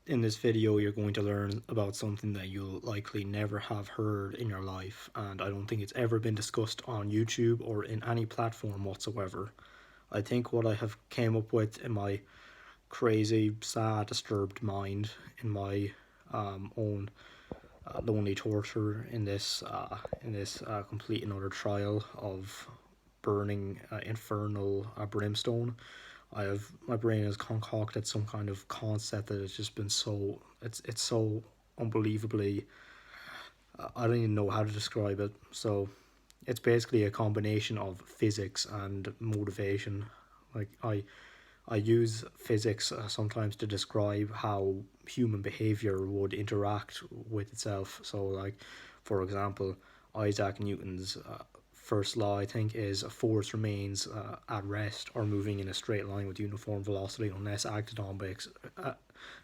In this video, you're going to learn about something that you'll likely never have heard in your life, and I don't think it's ever been discussed on YouTube or in any platform whatsoever. I think what I have came up with in my crazy, sad, disturbed mind, in my own lonely torture in this complete and utter trial of burning infernal brimstone. My brain has concocted some kind of concept that has just been it's so unbelievably I don't even know how to describe it. So it's basically a combination of physics and motivation. Like I use physics sometimes to describe how human behavior would interact with itself. So, like, for example, Isaac Newton's first law, I think, is a force remains at rest or moving in a straight line with uniform velocity unless acted on by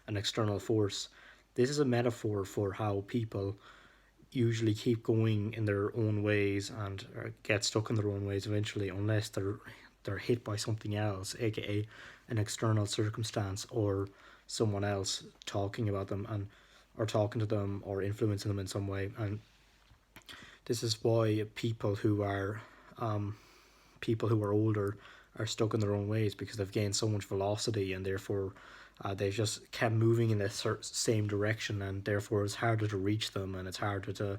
an external force. This is a metaphor for how people usually keep going in their own ways and get stuck in their own ways eventually, unless they're hit by something else, aka an external circumstance or someone else talking about them and or talking to them or influencing them in some way. And this is why people who are older are stuck in their own ways, because they've gained so much velocity and therefore they've just kept moving in the same direction, and therefore it's harder to reach them and it's harder to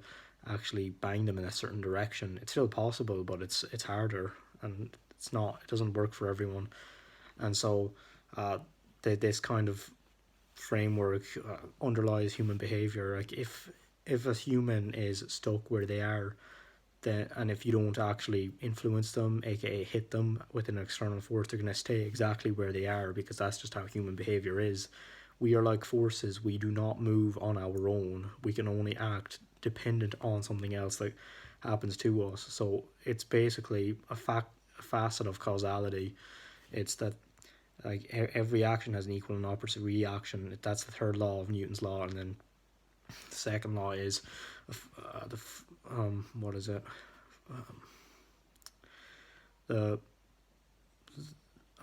actually bang them in a certain direction. It's still possible, but it's harder, and it doesn't work for everyone. And so uh, this kind of framework underlies human behavior. Like if a human is stuck where they are, then and if you don't actually influence them, aka hit them with an external force, they're going to stay exactly where they are, because that's just how human behavior is. We are like forces. We do not move on our own. We can only act dependent on something else that happens to us. So it's basically a facet of causality. It's that like every action has an equal and opposite reaction. That's the third law of Newton's law. And then the second law is what is it? The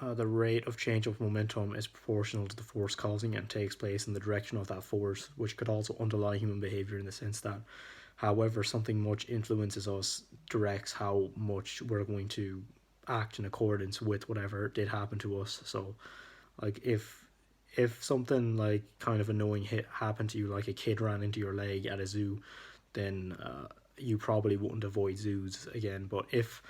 the rate of change of momentum is proportional to the force causing it and takes place in the direction of that force, which could also underlie human behavior in the sense that, however, something much influences us directs how much we're going to act in accordance with whatever did happen to us. So, like if something like kind of annoying happened to you, like a kid ran into your leg at a zoo, then you probably wouldn't avoid zoos again. But if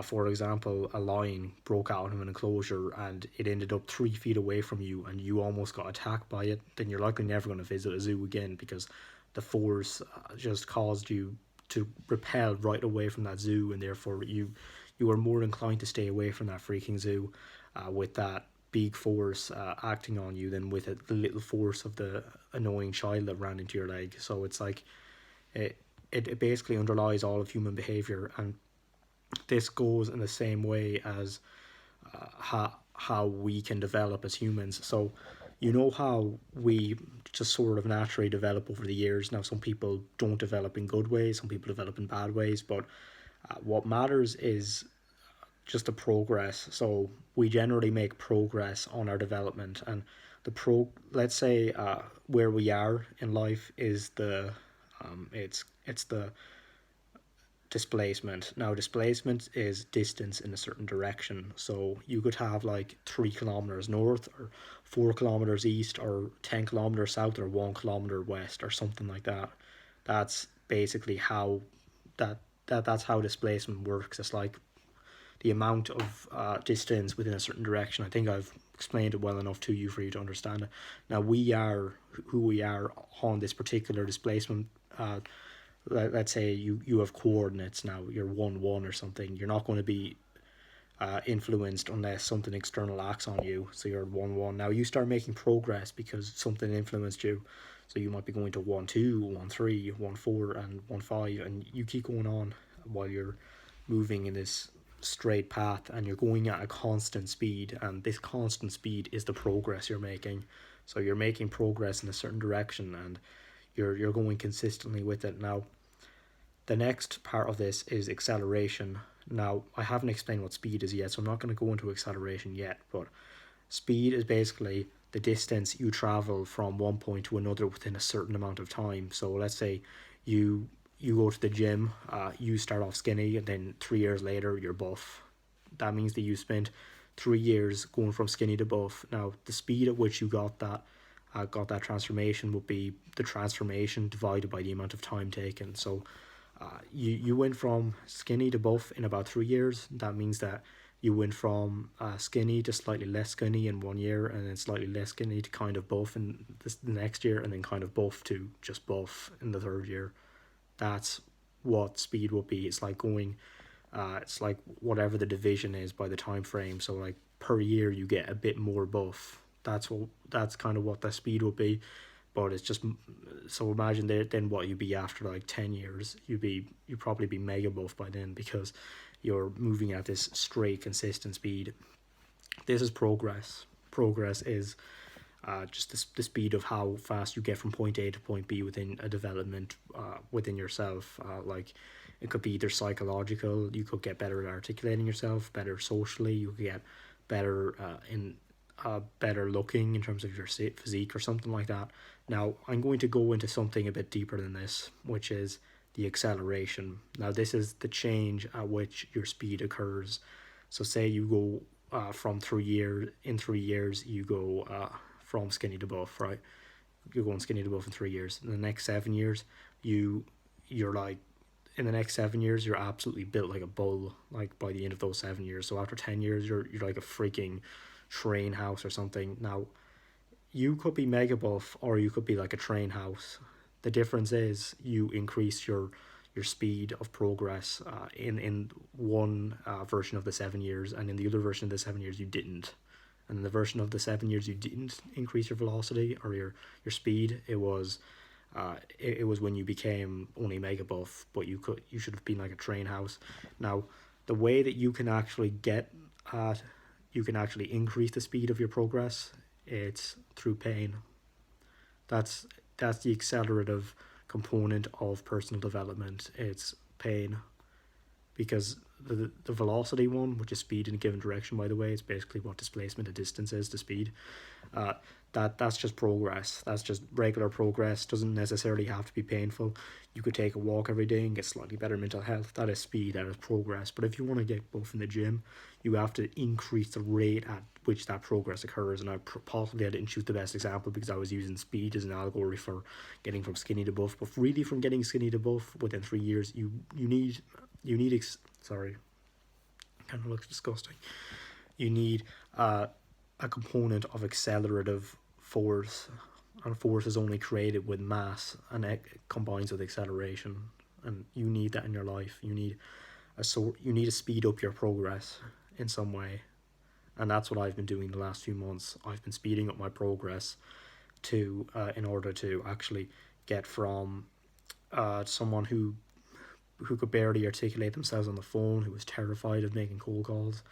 for example, a lion broke out of an enclosure and it ended up 3 feet away from you and you almost got attacked by it, then you're likely never going to visit a zoo again, because the force just caused you to repel right away from that zoo, and therefore you are more inclined to stay away from that freaking zoo with that big force acting on you than with the little force of the annoying child that ran into your leg. So it's like it basically underlies all of human behavior, and this goes in the same way as how we can develop as humans. So, you know how we just sort of naturally develop over the years. Now, some people don't develop in good ways, some people develop in bad ways, but what matters is just the progress. So, we generally make progress on our development, and let's say where we are in life is it's the displacement. Now, displacement is distance in a certain direction. So you could have like 3 kilometers north, or 4 kilometers east, or 10 kilometers south, or 1 kilometer west, or something like that. That's basically how that's how displacement works. It's like the amount of distance within a certain direction. I think I've explained it well enough to you for you to understand it. Now we are who we are on this particular displacement let's say you have coordinates. Now you're 1 1 or something, you're not going to be influenced unless something external acts on you. So you're 1 1. Now you start making progress because something influenced you. So you might be going to 1 2, 1 3, 1 4, and 1 5, and you keep going on while you're moving in this straight path, and you're going at a constant speed, and this constant speed is the progress you're making. So you're making progress in a certain direction, and you're going consistently with it. Now, the next part of this is acceleration. Now, I haven't explained what speed is yet, so I'm not going to go into acceleration yet, but Speed is basically the distance you travel from one point to another within a certain amount of time. So let's say you you go to the gym, you start off skinny, and then 3 years later you're buff. That means that you spent 3 years going from skinny to buff. Now the speed at which you got that transformation would be the transformation divided by the amount of time taken. So you went from skinny to buff in about 3 years. That means that you went from skinny to slightly less skinny in 1 year, and then slightly less skinny to kind of buff in the next year, and then kind of buff to just buff in the third year. That's what speed would be. It's like going, it's like whatever the division is by the time frame. So like per year you get a bit more buff. That's kind of what the speed would be, but it's just, so imagine that then what you'd be after like 10 years. You'd probably be mega buff by then because you're moving at this straight consistent speed. This is progress. Progress is just the speed of how fast you get from point A to point B within a development within yourself. Like it could be either psychological, you could get better at articulating yourself, better socially, you could get better in better looking in terms of your physique or something like that. Now I'm going to go into something a bit deeper than this, which is the acceleration. Now this is the change at which your speed occurs. So say you go from 3 years, in 3 years you go from skinny to buff, right? You're going skinny to buff in 3 years. In the next 7 years, you're like, in the next 7 years you're absolutely built like a bull. Like by the end of those 7 years, so after 10 years you're like a freaking train house or something. Now you could be mega buff or you could be like a train house. The difference is you increase your speed of progress in one version of the 7 years, and in the other version of the 7 years you didn't. And in the version of the 7 years you didn't increase your velocity or your speed. It was when you became only mega buff, but you should have been like a train house. Now the way that you can actually you can actually increase the speed of your progress, it's through pain. That's the accelerative component of personal development. It's pain, because the velocity one, which is speed in a given direction, by the way, it's basically what displacement of distance is to speed. That's just progress. That's just regular progress. Doesn't necessarily have to be painful. You could take a walk every day and get slightly better mental health. That is speed. That is progress. But if you want to get buff in the gym, you have to increase the rate at which that progress occurs. And possibly I didn't choose the best example because I was using speed as an allegory for getting from skinny to buff. But really, from getting skinny to buff within 3 years, you need sorry, kind of looks disgusting. You need a component of accelerative force, and force is only created with mass, and it combines with acceleration, and you need that in your life. You need to speed up your progress in some way, and that's what I've been doing the last few months. I've been speeding up my progress to in order to actually get from someone who could barely articulate themselves on the phone, who was terrified of making cold calls,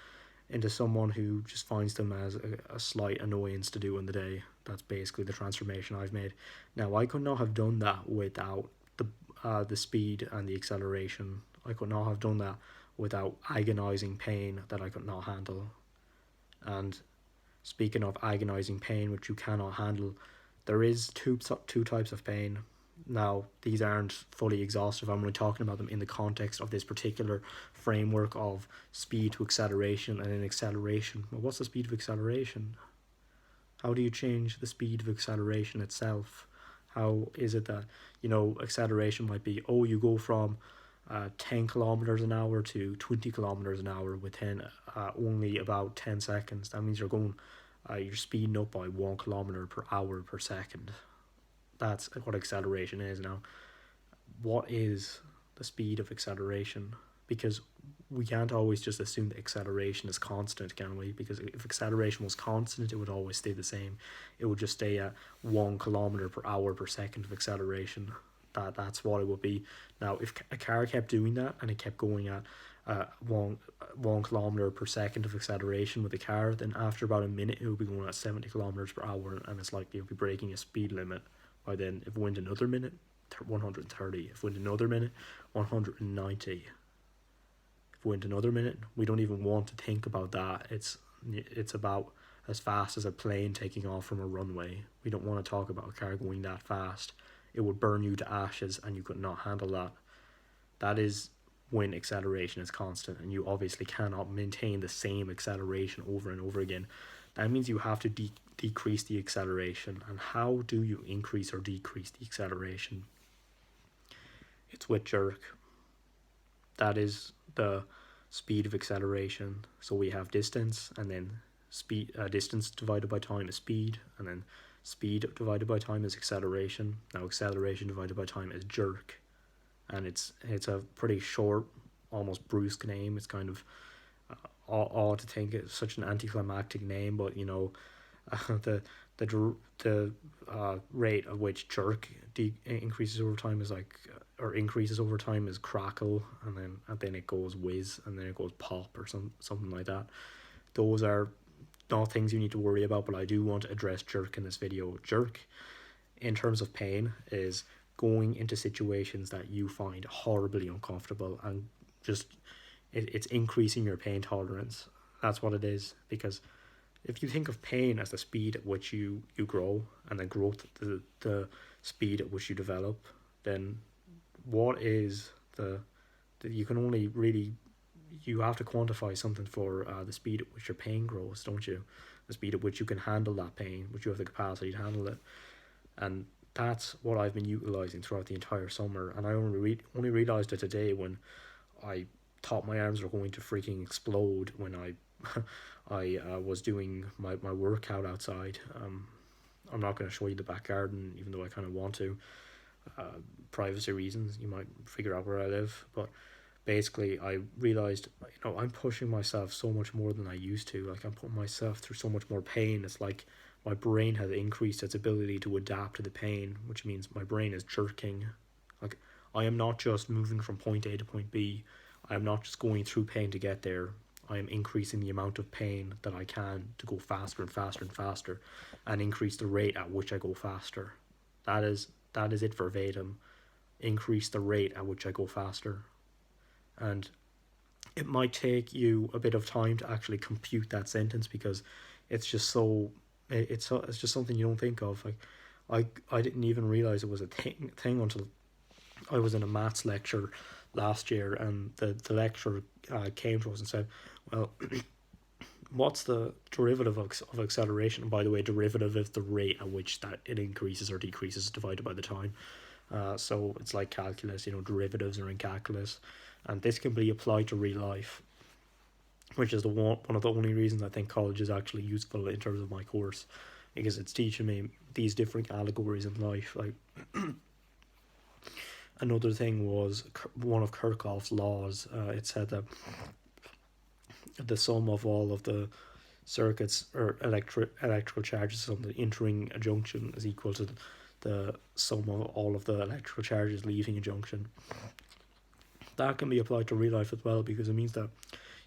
into someone who just finds them as a slight annoyance to do in the day. That's basically the transformation I've made. Now I could not have done that without the speed and the acceleration. I could not have done that without agonizing pain that I could not handle. And speaking of agonizing pain which you cannot handle, there is two types of pain. Now, these aren't fully exhaustive. I'm only talking about them in the context of this particular framework of speed to acceleration and in acceleration. Well, what's the speed of acceleration? How do you change the speed of acceleration itself? How is it that, acceleration might be, you go from 10 kilometers an hour to 20 kilometers an hour within only about 10 seconds. That means you're speeding up by 1 kilometer per hour per second. That's what acceleration is. Now, what is the speed of acceleration? Because we can't always just assume that acceleration is constant, can we? Because if acceleration was constant, it would always stay the same. It would just stay at 1 kilometer per hour per second of acceleration. That's what it would be. Now, if a car kept doing that and it kept going at one kilometer per second of acceleration with the car, then after about a minute it would be going at 70 kilometers per hour, and it's like it would be breaking a speed limit. By then, if it went another minute, 130. If it went another minute, 190. If it went another minute, we don't even want to think about that. It's about as fast as a plane taking off from a runway. We don't want to talk about a car going that fast. It would burn you to ashes and you could not handle that. That is when acceleration is constant, and you obviously cannot maintain the same acceleration over and over again. That means you have to decrease the acceleration. And how do you increase or decrease the acceleration? It's with jerk. That is the speed of acceleration. So we have distance, and then speed. Distance divided by time is speed, and then speed divided by time is acceleration. Now acceleration divided by time is jerk, and it's a pretty short, almost brusque name. It's kind of odd to think it's such an anticlimactic name, but you know, the rate at which jerk increases over time is like, or increases over time is crackle, and then it goes whiz, and then it goes pop, or something like that. Those are not things you need to worry about, but I do want to address jerk in this video. Jerk, in terms of pain, is going into situations that you find horribly uncomfortable, and just it's increasing your pain tolerance. That's what it is. Because if you think of pain as the speed at which you grow, and then growth the speed at which you develop, then what is you can only really, you have to quantify something for the speed at which your pain grows, don't you? The speed at which you can handle that pain, which you have the capacity to handle it. And that's what I've been utilizing throughout the entire summer. And I only realized it today when I thought my arms were going to freaking explode when I was doing my workout outside. I'm not going to show you the back garden, even though I kind of want to. Privacy reasons, you might figure out where I live. But basically, I realized, you know, I'm pushing myself so much more than I used to. Like, I'm putting myself through so much more pain. It's like my brain has increased its ability to adapt to the pain, which means my brain is jerking. Like, I am not just moving from point A to point B. I am not just going through pain to get there. I am increasing the amount of pain that I can to go faster and faster and faster, and increase the rate at which I go faster. That is it verbatim. Increase the rate at which I go faster. And it might take you a bit of time to actually compute that sentence, because it's just so, it's just something you don't think of. Like, I didn't even realize it was a thing until I was in a maths lecture last year, and the lecturer came to us and said, well, what's the derivative of acceleration? And by the way, derivative is the rate at which that it increases or decreases divided by the time. So it's like calculus, you know, derivatives are in calculus, and this can be applied to real life, which is one of the only reasons I think college is actually useful in terms of my course, because it's teaching me these different allegories in life. Like, another thing was one of Kirchhoff's laws. It said that the sum of all of the circuits or electrical charges on the entering a junction is equal to the sum of all of the electrical charges leaving a junction. That can be applied to real life as well, because it means that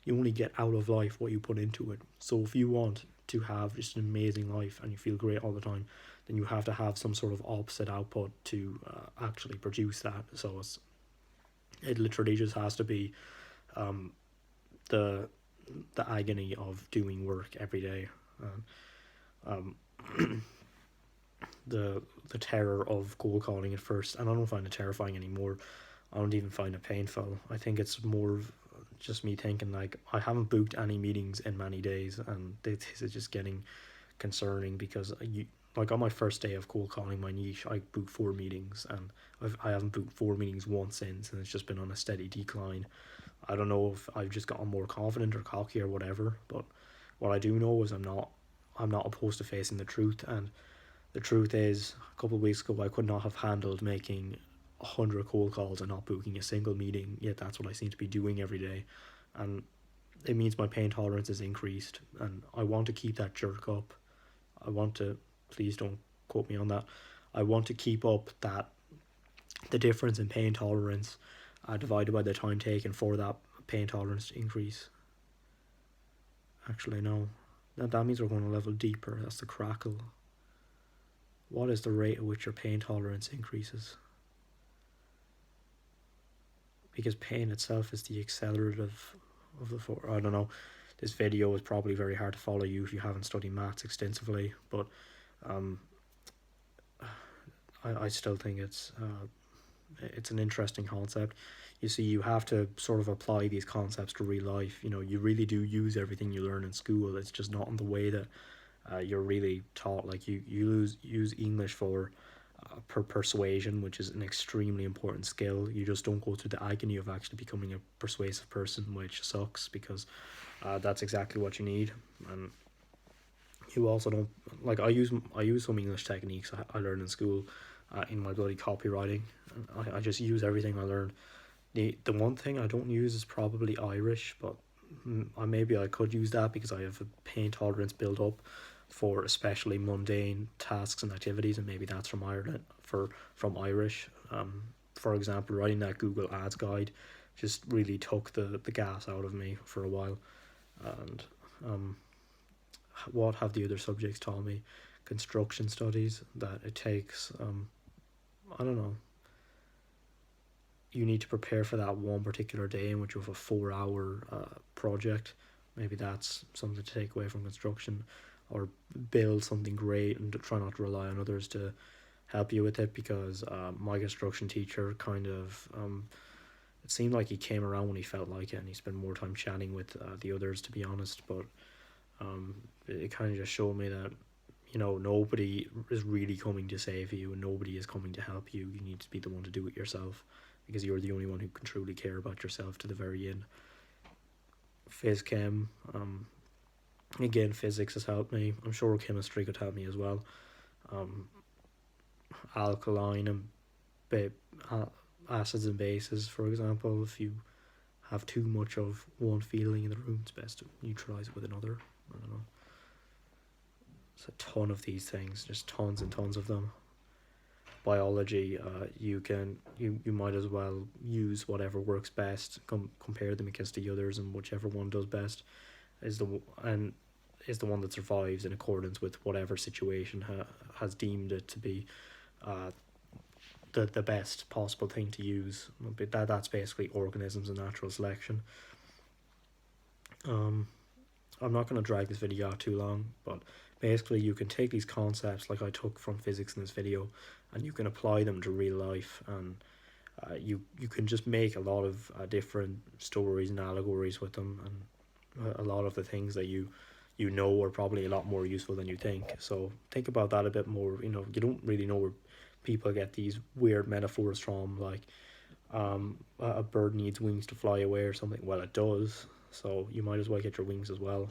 you only get out of life what you put into it. So if you want to have just an amazing life and you feel great all the time, then you have to have some sort of opposite output to actually produce that. So it literally just has to be the agony of doing work every day, the terror of cold calling at first, and I don't find it terrifying anymore. I don't even find it painful. I think it's more of just me thinking, like, I haven't booked any meetings in many days, and this is just getting concerning, because like on my first day of cold calling my niche, I booked 4 meetings, and I haven't booked 4 meetings once since, and it's just been on a steady decline. I don't know if I've just gotten more confident or cocky or whatever, but what I do know is I'm not opposed to facing the truth. And the truth is, a couple of weeks ago I could not have handled making 100 cold calls and not booking a single meeting, yet that's what I seem to be doing every day. And it means my pain tolerance is increased, and I want to keep that jerk up. I want to, please don't quote me on that, I want to keep up the difference in pain tolerance divided by the time taken for that pain tolerance to increase. Actually, no. That means we're going a level deeper. That's the crackle. What is the rate at which your pain tolerance increases? Because pain itself is the accelerative of the I don't know. this video is probably very hard to follow you if you haven't studied maths extensively, but um, I still think it's an interesting concept. You see, you have to sort of apply these concepts to real life. You know, you really do use everything you learn in school. It's just not in the way that you're really taught. Like you use English for persuasion, which is an extremely important skill. You just don't go through the agony of actually becoming a persuasive person, which sucks because that's exactly what you need. And you also don't, like, I use some English techniques I learned in school in my bloody copywriting. I just use everything I learned. The one thing I don't use is probably Irish, but maybe I could use that because I have a pain tolerance built up for especially mundane tasks and activities, and maybe that's from Ireland from Irish. For example, writing that Google Ads guide just really took the gas out of me for a while. And what have the other subjects taught me? Construction studies, that it takes I don't know, you need to prepare for that one particular day in which you have a 4 hour project. Maybe that's something to take away from construction, or build something great and try not to rely on others to help you with it, because my construction teacher kind of it seemed like he came around when he felt like it, and he spent more time chatting with the others, to be honest. But it kind of just showed me that, you know, nobody is really coming to save you and nobody is coming to help you. You need to be the one to do it yourself, because you're the only one who can truly care about yourself to the very end. Phys chem, again, physics has helped me. I'm sure chemistry could help me as well. Alkaline and acids and bases, for example, if you have too much of one feeling in the room, it's best to neutralize it with another. I don't know. There's a ton of these things, just tons and tons of them. Biology, you might as well use whatever works best, compare them against the others, and whichever one does best is the one that survives in accordance with whatever situation has deemed it to be the best possible thing to use. But that's basically organisms and natural selection. I'm not going to drag this video out too long, but basically you can take these concepts like I took from physics in this video, and you can apply them to real life, and you can just make a lot of different stories and allegories with them, and a lot of the things that you know are probably a lot more useful than you think. So think about that a bit more. You know, you don't really know where people get these weird metaphors from, like a bird needs wings to fly away or something. Well, it does, so you might as well get your wings as well.